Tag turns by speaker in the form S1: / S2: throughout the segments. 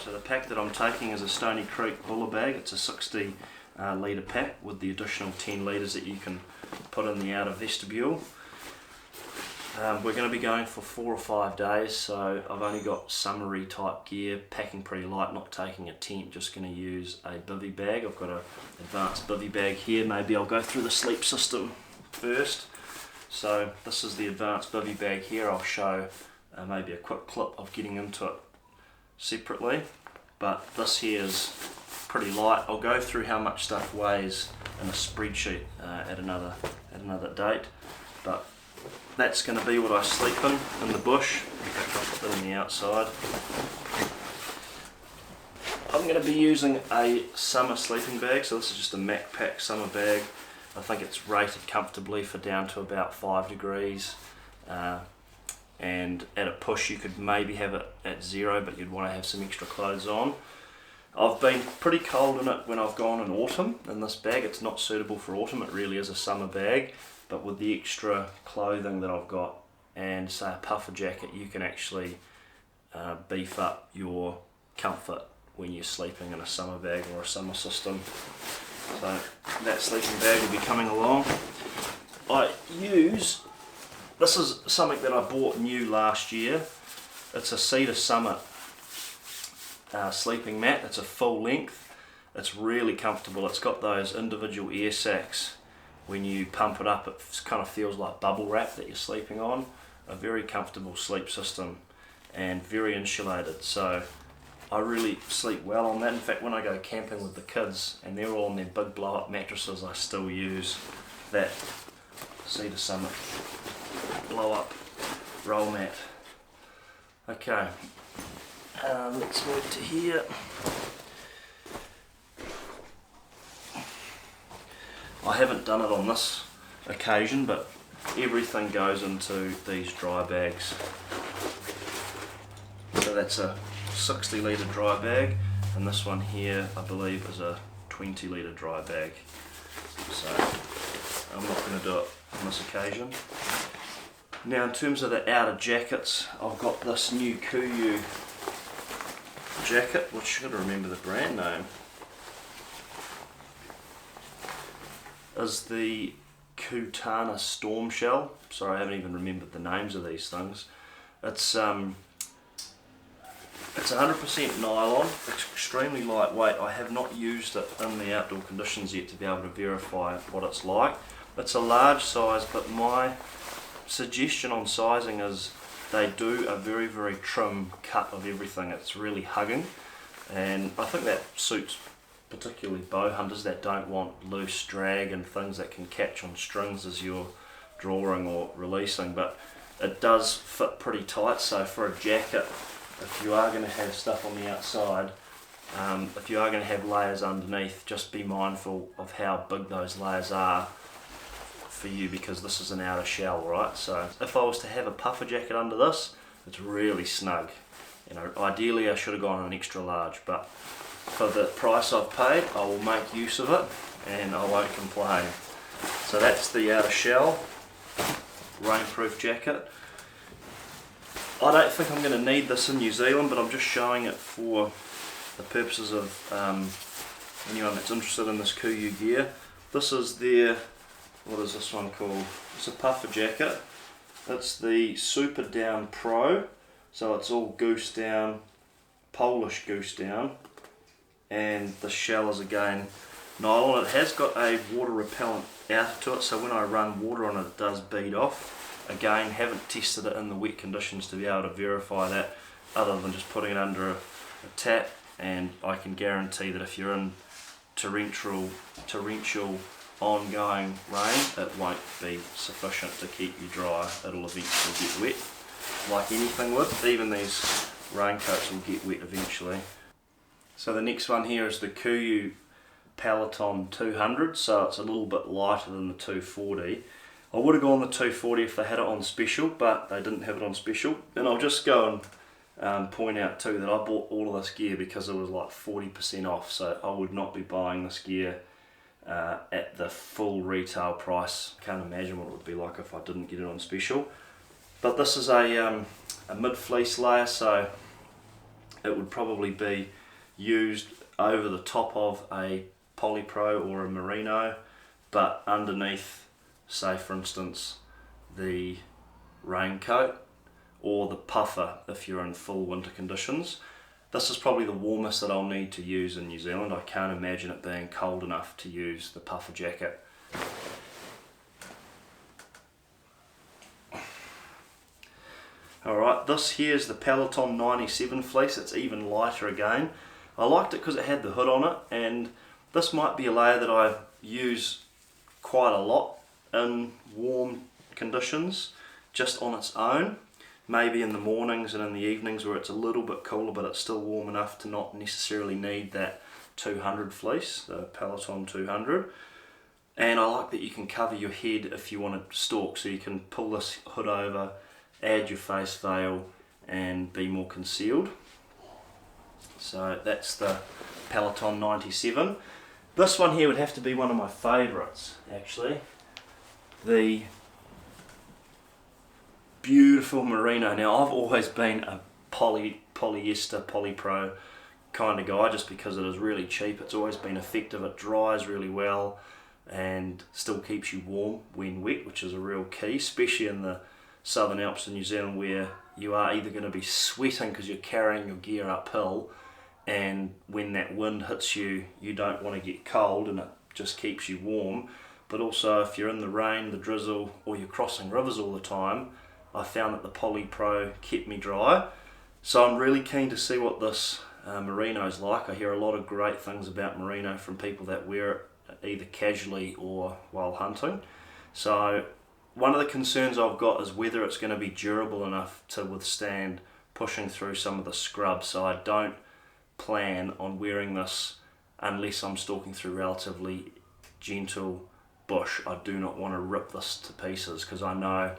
S1: So the pack that I'm taking is a Stony Creek Buller bag. It's a 60 litre pack with the additional 10 litres that you can put in the outer vestibule. We're going to be going for 4 or 5 days, so I've only got summery type gear, packing pretty light, not taking a tent, just going to use a bivvy bag. I've got an advanced bivvy bag here. Maybe I'll go through the sleep system first. So this is the advanced bivvy bag here. I'll show maybe a quick clip of getting into it separately, but this here is pretty light. I'll go through how much stuff weighs in a spreadsheet at another date, but that's going to be what I sleep in the bush. In fact, I'll put that on the outside. I'm going to be using a summer sleeping bag, so this is just a MacPack summer bag. I think it's rated comfortably for down to about 5 degrees, and at a push you could maybe have it at 0, but you'd want to have some extra clothes on. I've been pretty cold in it when I've gone in autumn in this bag. It's not suitable for autumn, it really is a summer bag, but with the extra clothing that I've got and say a puffer jacket, you can actually beef up your comfort when you're sleeping in a summer bag or a summer system. So that sleeping bag will be coming along. This is something that I bought new last year. It's a Cedar Summit sleeping mat. It's a full length. It's really comfortable. It's got those individual air sacs. When you pump it up, it kind of feels like bubble wrap that you're sleeping on. A very comfortable sleep system and very insulated. So I really sleep well on that. In fact, when I go camping with the kids and they're all on their big blow up mattresses, I still use that Cedar Summit blow up roll mat. Okay, let's move to here. I haven't done it on this occasion, but everything goes into these dry bags. So that's a 60 litre dry bag, and this one here I believe is a 20 litre dry bag. So I'm not going to do it on this occasion. Now in terms of the outer jackets, I've got this new Kuyu jacket, which I've got to remember the brand name, is the Kutana Storm Shell. Sorry, I haven't even remembered the names of these things. It's 100% nylon, it's extremely lightweight. I have not used it in the outdoor conditions yet to be able to verify what it's like. It's a large size, but my suggestion on sizing is they do a very, very trim cut of everything. It's really hugging, and I think that suits particularly bow hunters that don't want loose drag and things that can catch on strings as you're drawing or releasing, but it does fit pretty tight. So for a jacket, if you are going to have stuff on the outside, if you are going to have layers underneath, just be mindful of how big those layers are for you, because this is an outer shell, right? So if I was to have a puffer jacket under this, it's really snug. You know, ideally I should have gone an extra large, but for the price I've paid, I will make use of it and I won't complain. So that's the outer shell, rainproof jacket. I don't think I'm going to need this in New Zealand, but I'm just showing it for the purposes of anyone that's interested in this Kuyu gear. This is their, what is this one called? It's a puffer jacket. It's the Super Down Pro, so it's all goose down, Polish goose down, and the shell is again nylon. It has got a water repellent outer to it, so when I run water on it, it does bead off. Again, haven't tested it in the wet conditions to be able to verify that, other than just putting it under a tap, and I can guarantee that if you're in torrential ongoing rain, it won't be sufficient to keep you dry. It'll eventually get wet, like anything would. Even these raincoats will get wet eventually. So the next one here is the Kuyu Peloton 200, so it's a little bit lighter than the 240. I would have gone the 240 if they had it on special, but they didn't have it on special. And I'll just go and point out too that I bought all of this gear because it was like 40% off, so I would not be buying this gear at the full retail price. I can't imagine what it would be like if I didn't get it on special. But this is a mid-fleece layer, so it would probably be used over the top of a polypro or a merino, but underneath, say for instance, the raincoat or the puffer if you're in full winter conditions. This is probably the warmest that I'll need to use in New Zealand. I can't imagine it being cold enough to use the puffer jacket. Alright, this here is the Peloton 97 fleece. It's even lighter again. I liked it because it had the hood on it, and this might be a layer that I use quite a lot in warm conditions just on its own. Maybe in the mornings and in the evenings where it's a little bit cooler but it's still warm enough to not necessarily need that 200 fleece, the Peloton 200. And I like that you can cover your head if you want to stalk, so you can pull this hood over, add your face veil and be more concealed. So that's the Peloton 97. This one here would have to be one of my favourites actually. The beautiful merino. Now I've always been a polyester, polypro kind of guy just because it is really cheap. It's always been effective, it dries really well and still keeps you warm when wet, which is a real key, especially in the Southern Alps in New Zealand where you are either going to be sweating because you're carrying your gear uphill, and when that wind hits you, you don't want to get cold and it just keeps you warm. But also if you're in the rain, the drizzle, or you're crossing rivers all the time, I found that the polypro kept me dry. So I'm really keen to see what this merino is like. I hear a lot of great things about merino from people that wear it either casually or while hunting. So one of the concerns I've got is whether it's going to be durable enough to withstand pushing through some of the scrub. So I don't plan on wearing this unless I'm stalking through relatively gentle bush. I do not want to rip this to pieces because I know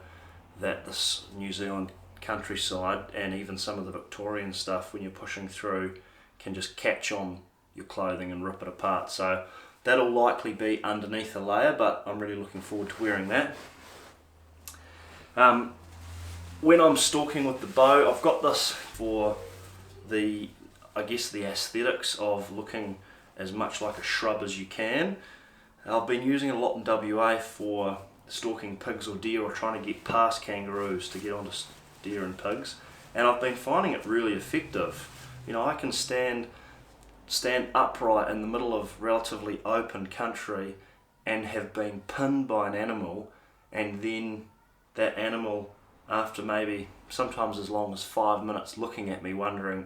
S1: that this New Zealand countryside and even some of the Victorian stuff, when you're pushing through, can just catch on your clothing and rip it apart. So that'll likely be underneath a layer, but I'm really looking forward to wearing that. When I'm stalking with the bow, I've got this for the, I guess, the aesthetics of looking as much like a shrub as you can. I've been using it a lot in WA for stalking pigs or deer, or trying to get past kangaroos to get onto deer and pigs, and I've been finding it really effective. You know, I can stand upright in the middle of relatively open country and have been pinned by an animal, and then that animal, after maybe sometimes as long as 5 minutes looking at me wondering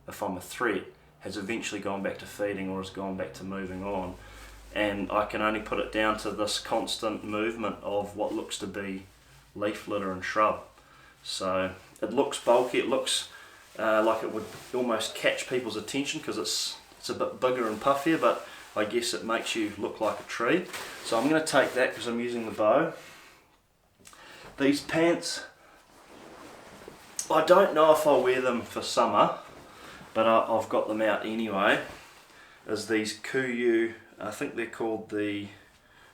S1: if I'm a threat, has eventually gone back to feeding or has gone back to moving on. And I can only put it down to this constant movement of what looks to be leaf litter and shrub. So it looks bulky, it looks like it would almost catch people's attention because it's a bit bigger and puffier, but I guess it makes you look like a tree. So I'm going to take that because I'm using the bow. These pants, I don't know if I'll wear them for summer, but I've got them out anyway, is these Kuyu, I think they're called the,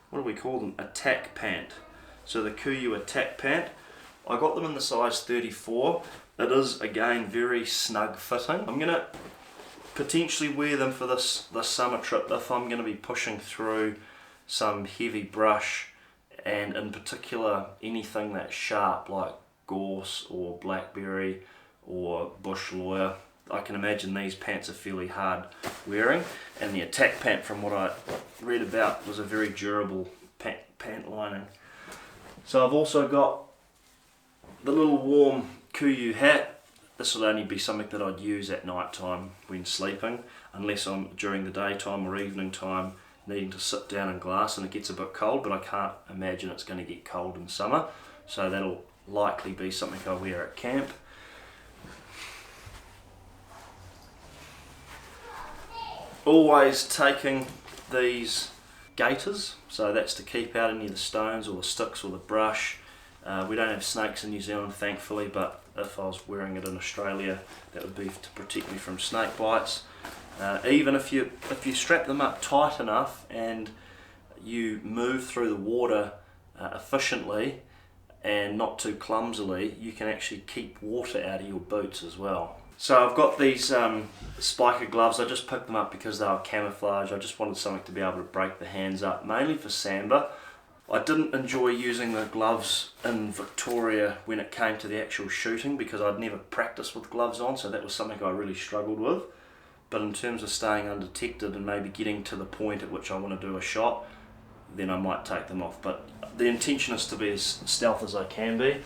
S1: what do we call them, attack pant. So the Kuyu attack pant, I got them in the size 34. It is again very snug fitting. I'm going to potentially wear them for this summer trip if I'm going to be pushing through some heavy brush, and in particular anything that's sharp like gorse or blackberry or bush lawyer. I can imagine these pants are fairly hard wearing, and the attack pant, from what I read about, was a very durable pant lining. So I've also got the little warm Kuyu hat. This will only be something that I'd use at night time when sleeping, unless I'm during the daytime or evening time needing to sit down in glass and it gets a bit cold, but I can't imagine it's going to get cold in summer, so that'll likely be something I wear at camp. Always taking these gaiters, so that's to keep out any of the stones or the sticks or the brush. We don't have snakes in New Zealand, thankfully, but if I was wearing it in Australia, that would be to protect me from snake bites. Even if you strap them up tight enough and you move through the water efficiently and not too clumsily, you can actually keep water out of your boots as well. So I've got these spiker gloves. I just picked them up because they were camouflage. I just wanted something to be able to break the hands up, mainly for samba. I didn't enjoy using the gloves in Victoria when it came to the actual shooting because I'd never practiced with gloves on, so that was something I really struggled with. But in terms of staying undetected and maybe getting to the point at which I want to do a shot, then I might take them off. But the intention is to be as stealth as I can be.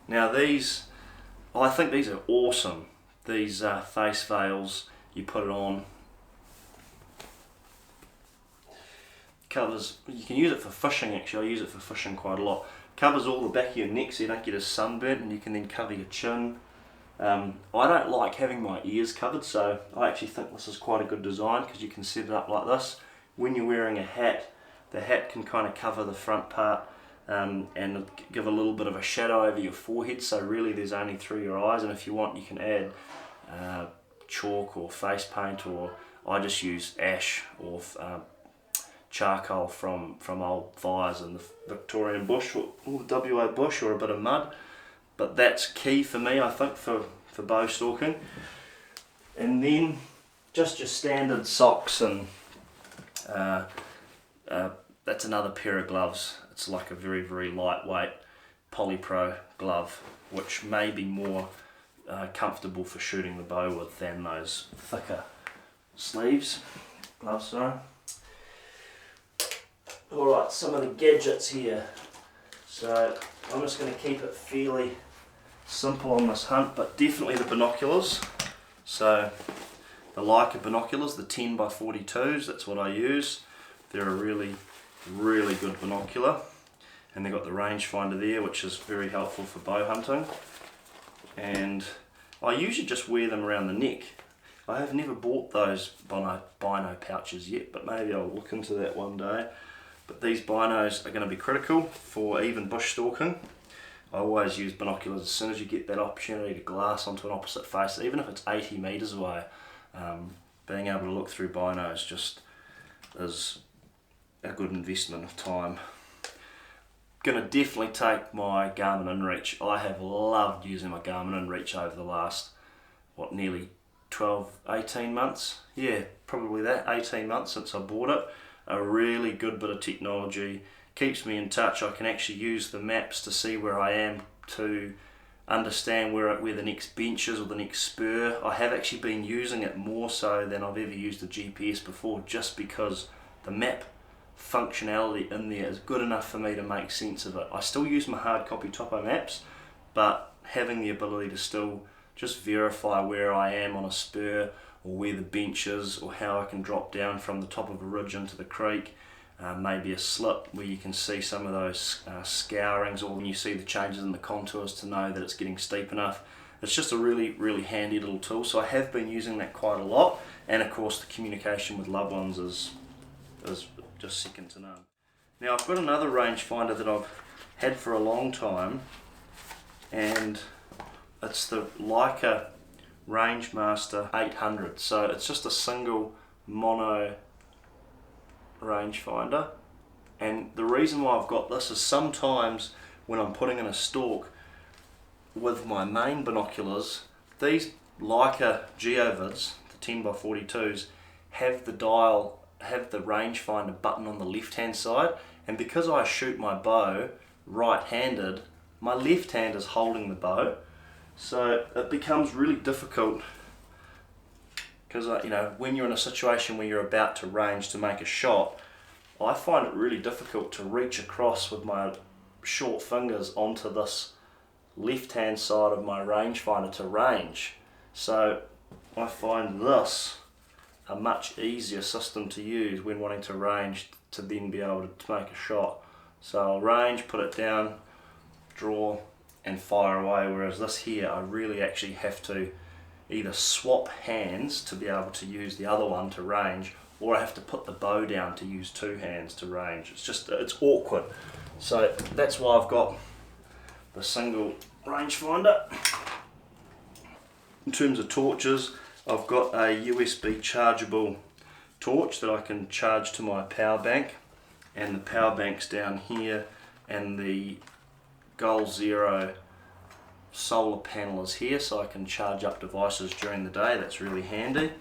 S1: Now these, I think these are awesome. These face veils, you put it on. Covers, you can use it for fishing actually, I use it for fishing quite a lot. Covers all the back of your neck so you don't get as sunburnt, and you can then cover your chin. I don't like having my ears covered, so I actually think this is quite a good design because you can set it up like this. When you're wearing a hat, the hat can kind of cover the front part and give a little bit of a shadow over your forehead, so really there's only through your eyes, and if you want you can add chalk or face paint, or I just use ash or charcoal from old fires in the Victorian bush or the WA bush, or a bit of mud. But that's key for me, I think, for bow stalking. And then just your standard socks, and that's another pair of gloves. It's like a very, very lightweight polypro glove, which may be more comfortable for shooting the bow with than those thicker gloves, sorry. Alright, some of the gadgets here. So I'm just going to keep it fairly simple on this hunt, but definitely the binoculars. So the Leica binoculars, the 10x42s, that's what I use. They're a really, really good binocular. And they've got the rangefinder there, which is very helpful for bow hunting. And I usually just wear them around the neck. I have never bought those bino pouches yet, but maybe I'll look into that one day. But these binos are going to be critical for even bush stalking. I always use binoculars as soon as you get that opportunity to glass onto an opposite face, even if it's 80 metres away. Being able to look through binos just is a good investment of time. Going to definitely take my Garmin InReach. I have loved using my Garmin InReach over the last, nearly 18 months? Yeah, probably that, 18 months since I bought it. A really good bit of technology, keeps me in touch. I can actually use the maps to see where I am, to understand where the next bench is or the next spur. I have actually been using it more so than I've ever used a GPS before, just because the map functionality in there is good enough for me to make sense of it. I still use my hard copy topo maps, but having the ability to still just verify where I am on a spur, or where the bench is, or how I can drop down from the top of a ridge into the creek, maybe a slip where you can see some of those scourings, or when you see the changes in the contours to know that it's getting steep enough. It's just a really, really handy little tool, so I have been using that quite a lot, and of course the communication with loved ones is just second to none. Now I've got another rangefinder that I've had for a long time, and it's the Leica Rangemaster 800. So it's just a single mono rangefinder, and the reason why I've got this is sometimes when I'm putting in a stalk with my main binoculars, these Leica Geovids, the 10x42s, have the rangefinder button on the left hand side, and because I shoot my bow right-handed, my left hand is holding the bow. So it becomes really difficult because when you're in a situation where you're about to range to make a shot, I find it really difficult to reach across with my short fingers onto this left hand side of my rangefinder to range. So I find this a much easier system to use when wanting to range to then be able to make a shot. So I'll range, put it down, draw, and fire away, whereas this here I really actually have to either swap hands to be able to use the other one to range, or I have to put the bow down to use two hands to range. It's awkward. So that's why I've got the single rangefinder. In terms of torches, I've got a USB chargeable torch that I can charge to my power bank, and the power bank's down here, and the Goal Zero solar panel is here, so I can charge up devices during the day. That's really handy.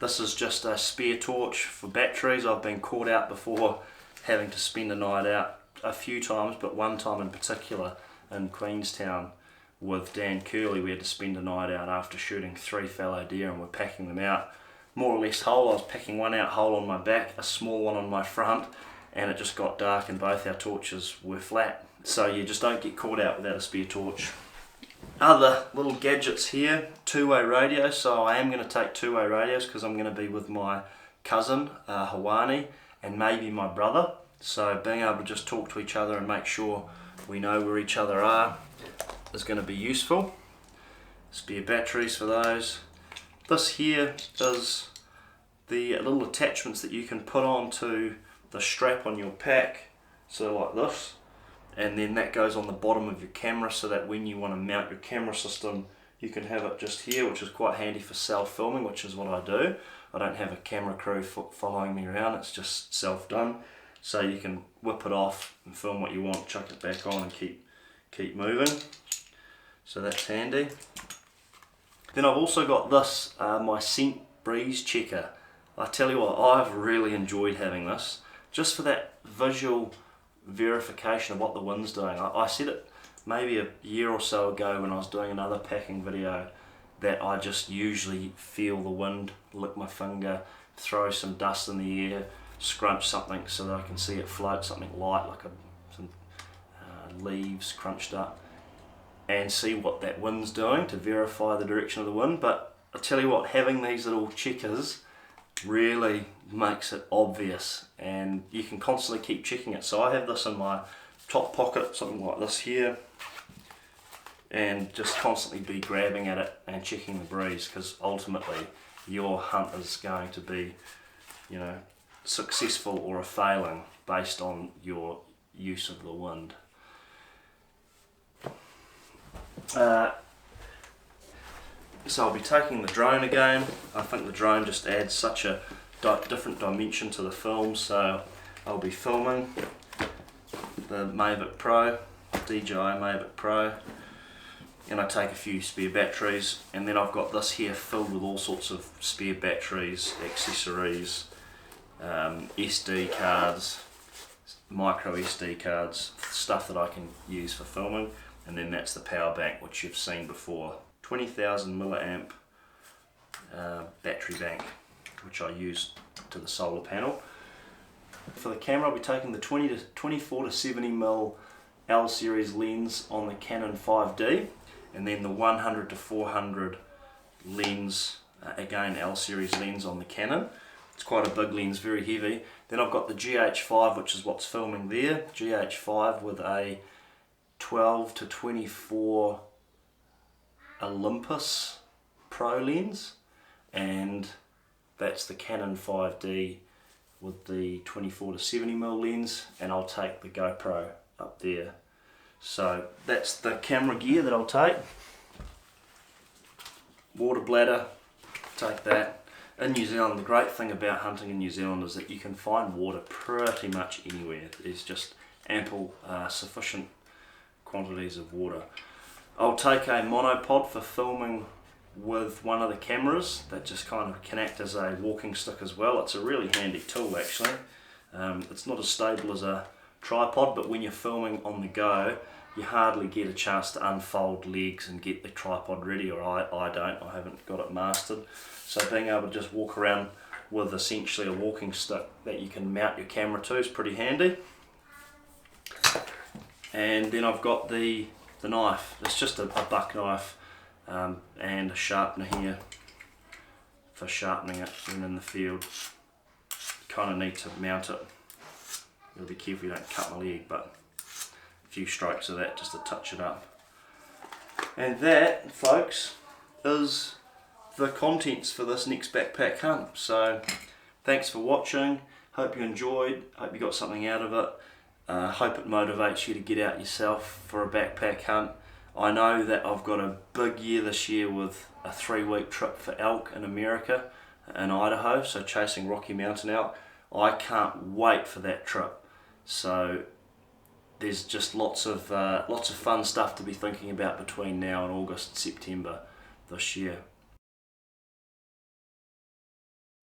S1: This is just a spare torch for batteries. I've been caught out before having to spend a night out a few times, but one time in particular in Queenstown with Dan Curley, we had to spend a night out after shooting 3 fallow deer, and we're packing them out more or less whole. I was packing one out whole on my back, a small one on my front, and it just got dark and both our torches were flat. So you just don't get caught out without a spare torch. Other little gadgets here, two-way radio. So I am going to take two-way radios because I'm going to be with my cousin, Hawani, and maybe my brother. So being able to just talk to each other and make sure we know where each other are is going to be useful. Spare batteries for those. This here is the little attachments that you can put onto the strap on your pack, so like this, and then that goes on the bottom of your camera so that when you want to mount your camera system you can have it just here, which is quite handy for self-filming, which is what I do. I don't have a camera crew following me around, it's just self-done, so you can whip it off and film what you want, chuck it back on and keep moving, so that's handy. Then I've also got this, my scent breeze checker. I tell you what, I've really enjoyed having this, just for that visual verification of what the wind's doing. I said it maybe a year or so ago when I was doing another packing video, that I just usually feel the wind, lick my finger, throw some dust in the air, scrunch something so that I can see it float, something light like some leaves crunched up, and see what that wind's doing to verify the direction of the wind. But I tell you what, having these little checkers really makes it obvious, and you can constantly keep checking it. So I have this in my top pocket, something like this here, and just constantly be grabbing at it and checking the breeze, because ultimately your hunt is going to be, you know, successful or a failing based on your use of the wind. So I'll be taking the drone again. I think the drone just adds such a different dimension to the film, so I'll be filming the Mavic Pro, DJI Mavic Pro, and I take a few spare batteries, and then I've got this here filled with all sorts of spare batteries, accessories, SD cards, micro SD cards, stuff that I can use for filming, and then that's the power bank, which you've seen before. 20,000 milliamp battery bank, which I use to the solar panel. For the camera, I'll be taking the 24 to 70 mm L series lens on the Canon 5D, and then the 100 to 400 lens, again L series lens on the Canon. It's quite a big lens, very heavy. Then I've got the GH5, which is what's filming there. GH5 with a 12 to 24 Olympus Pro lens, and that's the Canon 5D with the 24 to 70 mm lens, and I'll take the GoPro up there. So that's the camera gear that I'll take. Water bladder, take that. In New Zealand, the great thing about hunting in New Zealand is that you can find water pretty much anywhere. There's just ample, sufficient quantities of water. I'll take a monopod for filming with one of the cameras that just kind of can act as a walking stick as well. It's a really handy tool actually. It's not as stable as a tripod, but when you're filming on the go, you hardly get a chance to unfold legs and get the tripod ready, or I don't, I haven't got it mastered. So being able to just walk around with essentially a walking stick that you can mount your camera to is pretty handy. And then I've got the knife. It's just a buck knife and a sharpener here for sharpening it when in the field. You kind of need to mount it. You'll be careful you don't cut my leg, but a few strokes of that just to touch it up. And that, folks, is the contents for this next backpack hunt. So thanks for watching. Hope you enjoyed. Hope you got something out of it. Hope it motivates you to get out yourself for a backpack hunt. I know that I've got a big year this year with a 3-week trip for elk in America, in Idaho, so chasing Rocky Mountain elk. I can't wait for that trip. So there's just lots of fun stuff to be thinking about between now and August, September this year.